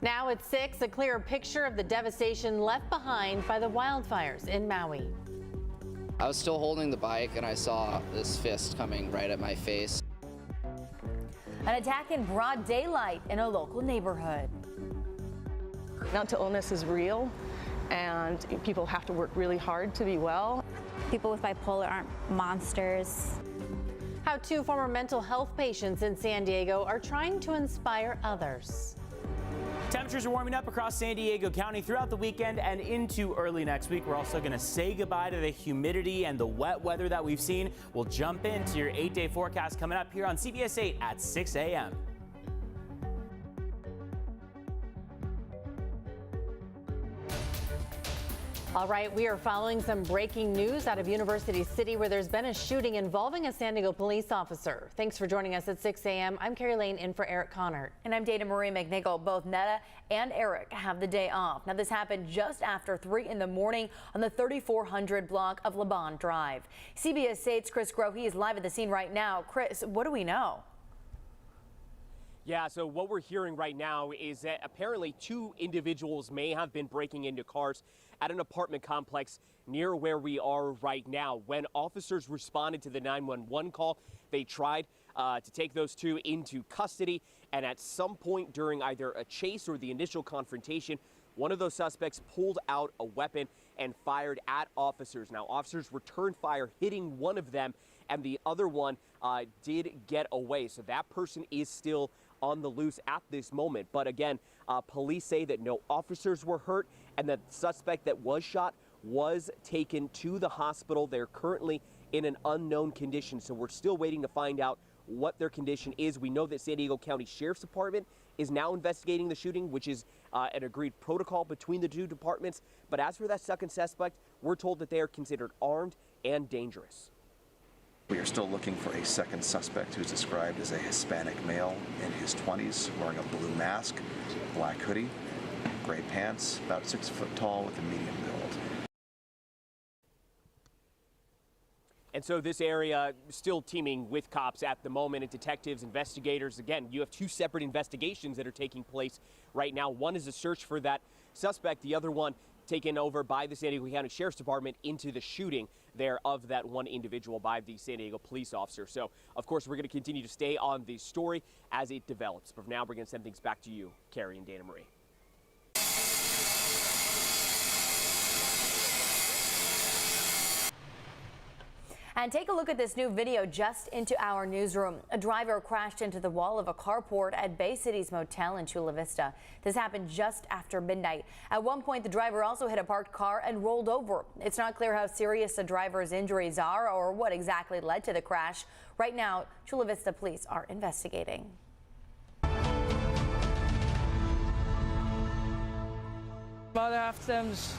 Now at 6, a clearer picture of the devastation left behind by the wildfires in Maui. I was still holding the bike and I saw this fist coming right at my face. An attack in broad daylight in a local neighborhood. Mental illness is real, and people have to work really hard to be well. People with bipolar aren't monsters. How 2 former mental health patients in San Diego are trying to inspire others. Temperatures are warming up across San Diego County throughout the weekend and into early next week. We're also going to say goodbye to the humidity and the wet weather that we've seen. We'll jump into your 8-day forecast coming up here on CBS 8 at 6 a.m. All right, we are following some breaking news out of University City where there's been a shooting involving a San Diego police officer. Thanks for joining us at 6 a.m. I'm Carrie Lane in for Eric Connert. And I'm Dana Marie McNichol. Both Netta and Eric have the day off. Now, this happened just after 3 in the morning on the 3400 block of Laban Drive. CBS 8's Chris Grohe is live at the scene right now. Chris, what do we know? Yeah, so what we're hearing right now is that apparently 2 individuals may have been breaking into cars at an apartment complex near where we are right now. When officers responded to the 911 call, they tried to take those 2 into custody. And at some point during either a chase or the initial confrontation, one of those suspects pulled out a weapon and fired at officers. Now, officers returned fire, hitting one of them, and the other one did get away. So that person is still on the loose at this moment. But again, police say that no officers were hurt and that the suspect that was shot was taken to the hospital. They're currently in an unknown condition, so we're still waiting to find out what their condition is. We know that San Diego County Sheriff's Department is now investigating the shooting, which is an agreed protocol between the 2 departments. But as for that second suspect, we're told that they are considered armed and dangerous. We are still looking for a second suspect who's described as a Hispanic male in his 20s, wearing a blue mask, black hoodie, gray pants, about 6 foot tall with a medium build. And so this area still teeming with cops at the moment, and detectives, investigators. Again, you have 2 separate investigations that are taking place right now. One is a search for that suspect. The other one taken over by the San Diego County Sheriff's Department into the shooting there of that one individual by the San Diego police officer. So, of course, we're going to continue to stay on the story as it develops. But for now, we're going to send things back to you, Carrie and Dana Marie. And take a look at this new video just into our newsroom. A driver crashed into the wall of a carport at Bay City's motel in Chula Vista. This happened just after midnight. At one point, the driver also hit a parked car and rolled over. It's not clear how serious the driver's injuries are or what exactly led to the crash. Right now, Chula Vista police are investigating. Mother half of them's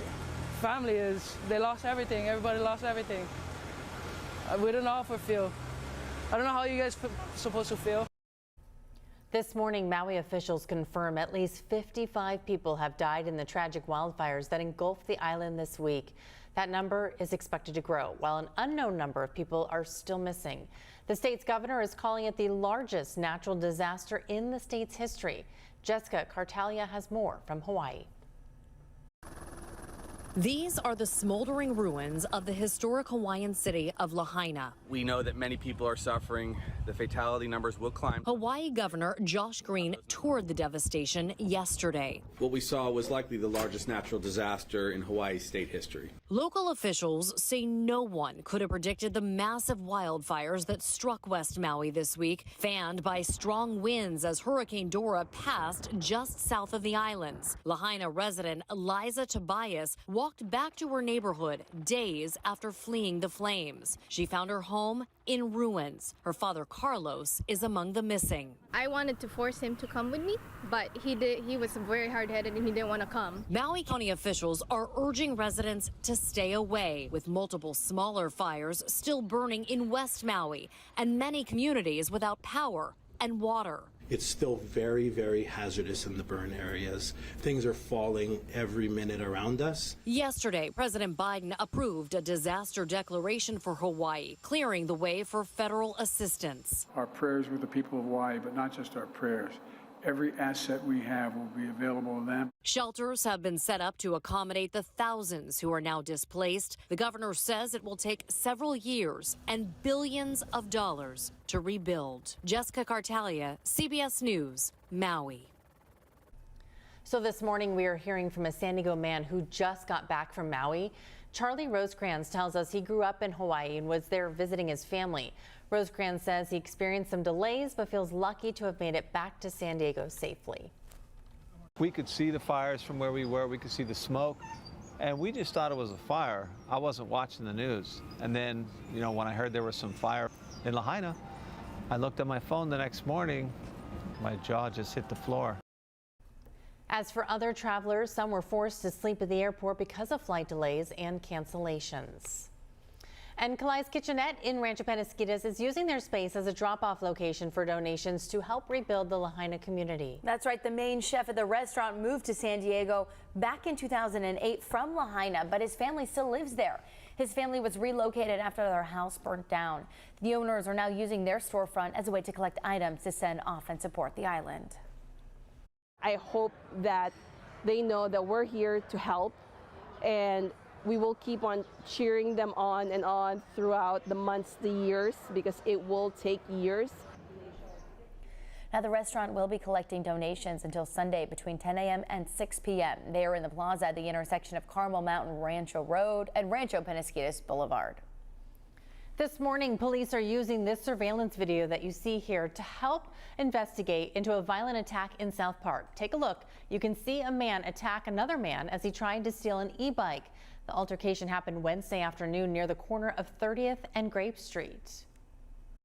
family they lost everything. Everybody lost everything. We don't know how we feel. I don't know how you guys supposed to feel. This morning, Maui officials confirm at least 55 people have died in the tragic wildfires that engulfed the island this week. That number is expected to grow, while an unknown number of people are still missing. The state's governor is calling it the largest natural disaster in the state's history. Jessica Cartalia has more from Hawaii. These are the smoldering ruins of the historic Hawaiian city of Lahaina. We know that many people are suffering. The fatality numbers will climb. Hawaii Governor Josh Green toured the devastation yesterday. What we saw was likely the largest natural disaster in Hawaii's state history. Local officials say no one could have predicted the massive wildfires that struck West Maui this week, fanned by strong winds as Hurricane Dora passed just south of the islands. Lahaina resident Eliza Tobias walked back to her neighborhood days after fleeing the flames. She found her home in ruins. Her father Carlos is among the missing. I wanted to force him to come with me, but he was very hard-headed and he didn't want to come. Maui County officials are urging residents to stay away, with multiple smaller fires still burning in West Maui and many communities without power and water. It's still very, very hazardous in the burn areas. Things are falling every minute around us. Yesterday, President Biden approved a disaster declaration for Hawaii, clearing the way for federal assistance. Our prayers with the people of Hawaii, but not just our prayers. every asset we have will be available to them. Shelters have been set up to accommodate the thousands who are now displaced. The governor says it will take several years and billions of dollars to rebuild. Jessica Cartalia, CBS News, Maui. So this morning we are hearing from a San Diego man who just got back from Maui. Charlie Rosecrans tells us he grew up in Hawaii and was there visiting his family. Rosecrans says he experienced some delays but feels lucky to have made it back to San Diego safely. We could see the fires from where we were. We could see the smoke, and we just thought it was a fire. I wasn't watching the news. And then, you know, when I heard there was some fire in Lahaina, I looked at my phone the next morning. My jaw just hit the floor. As for other travelers, some were forced to sleep at the airport because of flight delays and cancellations. And Kalai's Kitchenette in Rancho Penasquitos is using their space as a drop-off location for donations to help rebuild the Lahaina community. That's right. The main chef at the restaurant moved to San Diego back in 2008 from Lahaina, but his family still lives there. His family was relocated after their house burnt down. The owners are now using their storefront as a way to collect items to send off and support the island. I hope that they know that we're here to help, and we will keep on cheering them on and on throughout the months, the years, because it will take years. Now, the restaurant will be collecting donations until Sunday between 10 a.m. and 6 p.m. They are in the plaza at the intersection of Carmel Mountain Rancho Road and Rancho Penasquitos Boulevard. This morning, police are using this surveillance video that you see here to help investigate into a violent attack in South Park. Take a look. You can see a man attack another man as he tried to steal an e-bike. The altercation happened Wednesday afternoon near the corner of 30th and Grape Street.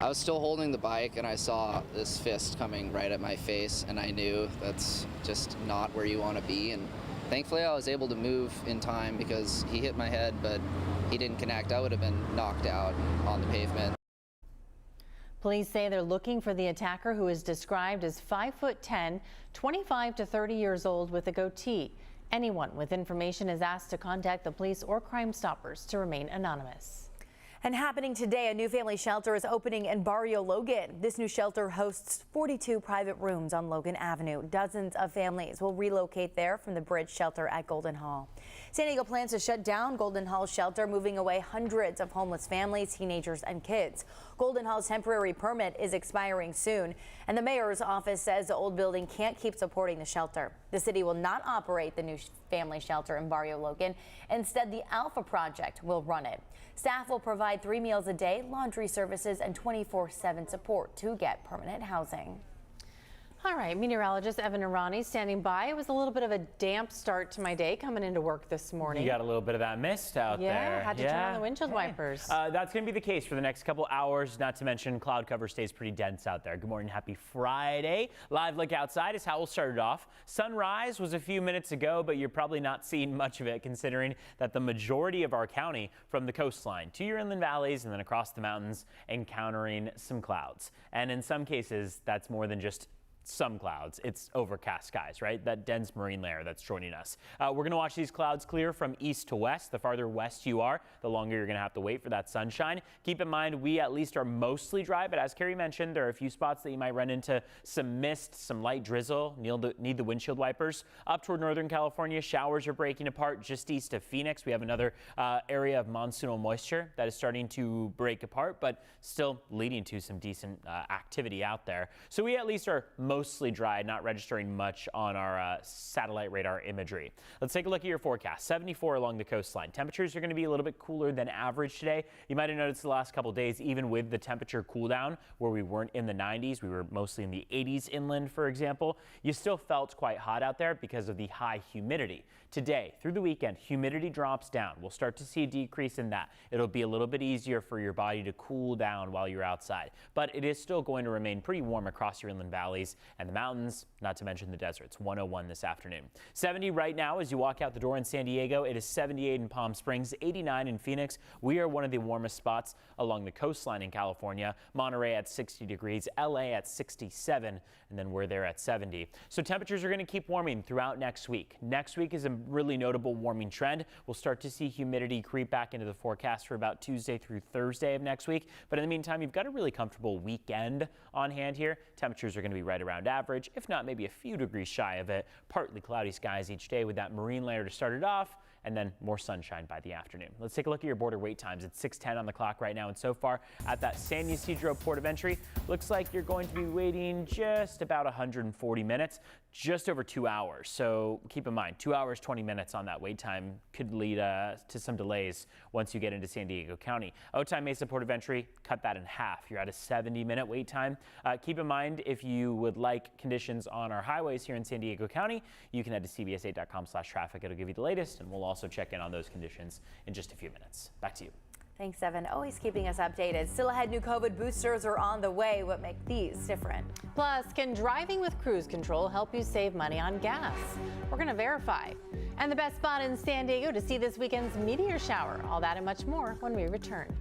I was still holding the bike and I saw this fist coming right at my face, and I knew that's just not where you want to be. And thankfully I was able to move in time because he hit my head, but he didn't connect. I would have been knocked out on the pavement. Police say they're looking for the attacker, who is described as 5'10", 25 to 30 years old with a goatee. Anyone with information is asked to contact the police or Crime Stoppers to remain anonymous. And happening today, a new family shelter is opening in Barrio Logan. This new shelter hosts 42 private rooms on Logan Avenue. Dozens of families will relocate there from the bridge shelter at Golden Hall. San Diego plans to shut down Golden Hall shelter, moving away hundreds of homeless families, teenagers, and kids. Golden Hall's temporary permit is expiring soon, and the mayor's office says the old building can't keep supporting the shelter. The city will not operate the new family shelter in Barrio Logan. Instead, the Alpha Project will run it. Staff will provide 3 meals a day, laundry services, and 24/7 support to get permanent housing. All right, meteorologist Evan Irani standing by. It was a little bit of a damp start to my day coming into work this morning. You got a little bit of that mist out there. Yeah, had to turn on the windshield wipers. That's going to be the case for the next couple hours, not to mention cloud cover stays pretty dense out there. Good morning, happy Friday. Live look outside is how we'll start it off. Sunrise was a few minutes ago, but you're probably not seeing much of it considering that the majority of our county from the coastline to your inland valleys and then across the mountains encountering some clouds. And in some cases, that's more than just some clouds. It's overcast skies, right? That dense marine layer that's joining us. We're going to watch these clouds clear from east to west. The farther west you are, the longer you're going to have to wait for that sunshine. Keep in mind, we at least are mostly dry, but as Carrie mentioned, there are a few spots that you might run into some mist, some light drizzle, need the windshield wipers. Up toward Northern California, showers are breaking apart just east of Phoenix. We have another area of monsoonal moisture that is starting to break apart, but still leading to some decent activity out there. So we at least are mostly dry, not registering much on our satellite radar imagery. Let's take a look at your forecast. 74 along the coastline. Temperatures are going to be a little bit cooler than average today. You might have noticed the last couple days, even with the temperature cool down, where we weren't in the 90s, we were mostly in the 80s inland, for example. You still felt quite hot out there because of the high humidity. Today, through the weekend, humidity drops down. We'll start to see a decrease in that. It'll be a little bit easier for your body to cool down while you're outside, but it is still going to remain pretty warm across your inland valleys and the mountains, not to mention the deserts. 101 this afternoon. 70 right now as you walk out the door in San Diego. It is 78 in Palm Springs, 89 in Phoenix. We are one of the warmest spots along the coastline in California. Monterey at 60 degrees, LA at 67, and then we're there at 70. So temperatures are going to keep warming throughout next week. Next week is a really notable warming trend. We'll start to see humidity creep back into the forecast for about Tuesday through Thursday of next week. But in the meantime, you've got a really comfortable weekend on hand here. Temperatures are going to be right around around average, if not maybe a few degrees shy of it. Partly cloudy skies each day with that marine layer to start it off, and then more sunshine by the afternoon. Let's take a look at your border wait times. It's 6:10 on the clock right now, and so far at that San Ysidro port of entry, looks like you're going to be waiting just about 140 minutes, just over 2 hours. So keep in mind, 2 hours, 20 minutes on that wait time could lead to some delays once you get into San Diego County. Otay Mesa port of entry, cut that in half. You're at a 70-minute wait time. Keep in mind, if you would like conditions on our highways here in San Diego County, you can head to cbs8.com/traffic. It'll give you the latest, and we'll also check in on those conditions in just a few minutes. Back to you. Thanks, Evan. Always keeping us updated. Still ahead, new COVID boosters are on the way. What makes these different? Plus, can driving with cruise control help you save money on gas? We're going to verify. And the best spot in San Diego to see this weekend's meteor shower. All that and much more when we return.